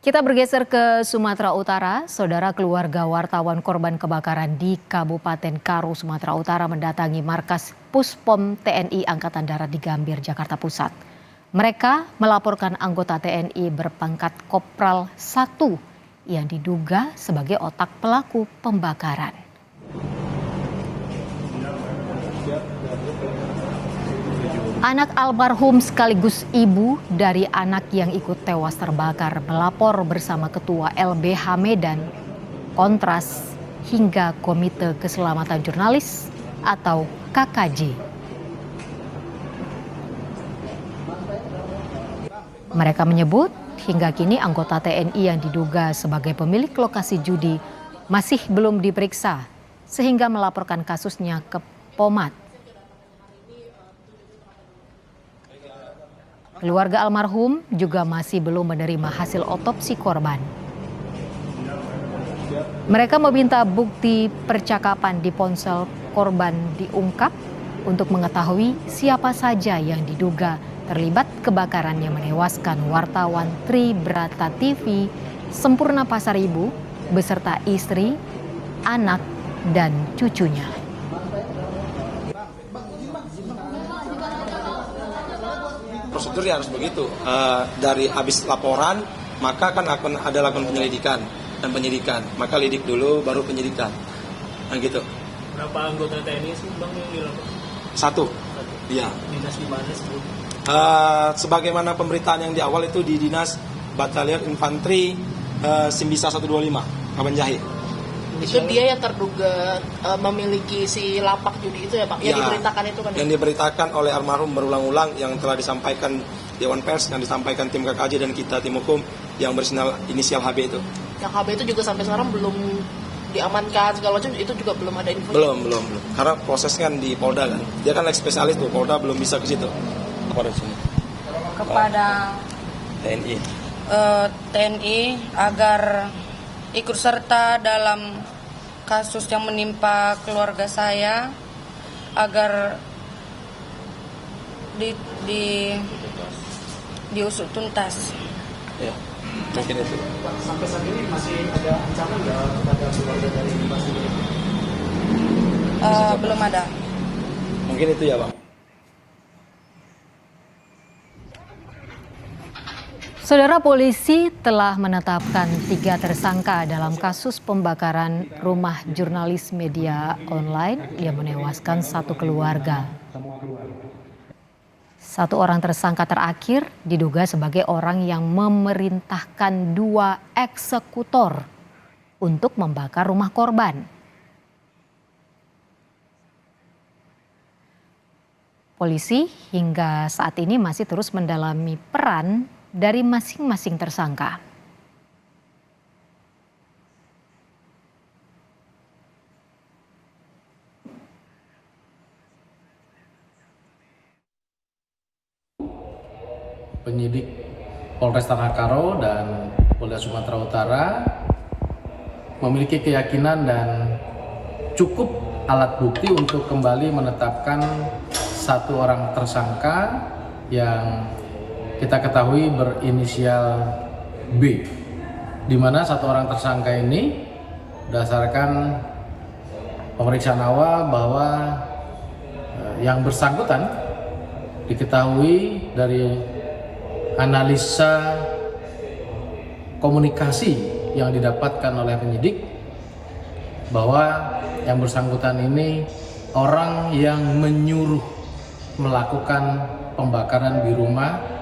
Kita bergeser ke Sumatera Utara. Saudara, keluarga wartawan korban kebakaran di Kabupaten Karo, Sumatera Utara mendatangi markas Puspom TNI Angkatan Darat di Gambir, Jakarta Pusat. Mereka melaporkan anggota TNI berpangkat Kopral 1 yang diduga sebagai otak pelaku pembakaran. Anak almarhum sekaligus ibu dari anak yang ikut tewas terbakar melapor bersama Ketua LBH Medan, Kontras, hingga Komite Keselamatan Jurnalis atau KKJ. Mereka menyebut hingga kini anggota TNI yang diduga sebagai pemilik lokasi judi masih belum diperiksa sehingga melaporkan kasusnya ke Pomat. Keluarga almarhum juga masih belum menerima hasil otopsi korban. Mereka meminta bukti percakapan di ponsel korban diungkap untuk mengetahui siapa saja yang diduga terlibat kebakaran yang menewaskan wartawan Tribrata TV Sempurna Pasaribu beserta istri, anak, dan cucunya. Prosedur harus begitu, dari habis laporan maka kan akan ada lakukan penyelidikan dan penyidikan, maka lidik dulu baru penyidikan, nah gitu. Berapa anggota TNI sih bang yang dilaporkan? Satu. Iya. Dinas di mana sih? Sebagaimana pemberitaan yang di awal itu di Dinas Batalion Infanteri Simbisa 125 Kabanjahe. Itu dia yang terduga memiliki si lapak judi itu ya Pak? Yang diberitakan itu kan? Yang diberitakan oleh almarhum berulang-ulang yang telah disampaikan Dewan Pers, yang disampaikan tim KKJ dan kita tim hukum yang inisial HB itu. Yang HB itu juga sampai sekarang belum diamankan segala macam, itu juga belum ada info? Belum. Karena prosesnya kan di Polda kan. Dia kan spesialis tuh, Polda belum bisa ke situ. Apa dari sini? Kepada TNI. TNI agar ikut serta dalam kasus yang menimpa keluarga saya, agar diusut tuntas. Ya, mungkin itu. Sampai saat ini masih ada ancaman nggak kepada keluarga dari Mas ini? Belum ada. Mungkin itu ya, Bang. Saudara, polisi telah menetapkan 3 tersangka dalam kasus pembakaran rumah jurnalis media online yang menewaskan satu keluarga. 1 orang tersangka terakhir diduga sebagai orang yang memerintahkan 2 eksekutor untuk membakar rumah korban. Polisi hingga saat ini masih terus mendalami peran dari masing-masing tersangka. Penyidik Polresta Karo dan Polda Sumatera Utara memiliki keyakinan dan cukup alat bukti untuk kembali menetapkan 1 orang tersangka yang kita ketahui berinisial B, di mana 1 orang tersangka ini berdasarkan pemeriksaan awal bahwa yang bersangkutan diketahui dari analisa komunikasi yang didapatkan oleh penyidik bahwa yang bersangkutan ini orang yang menyuruh melakukan pembakaran di rumah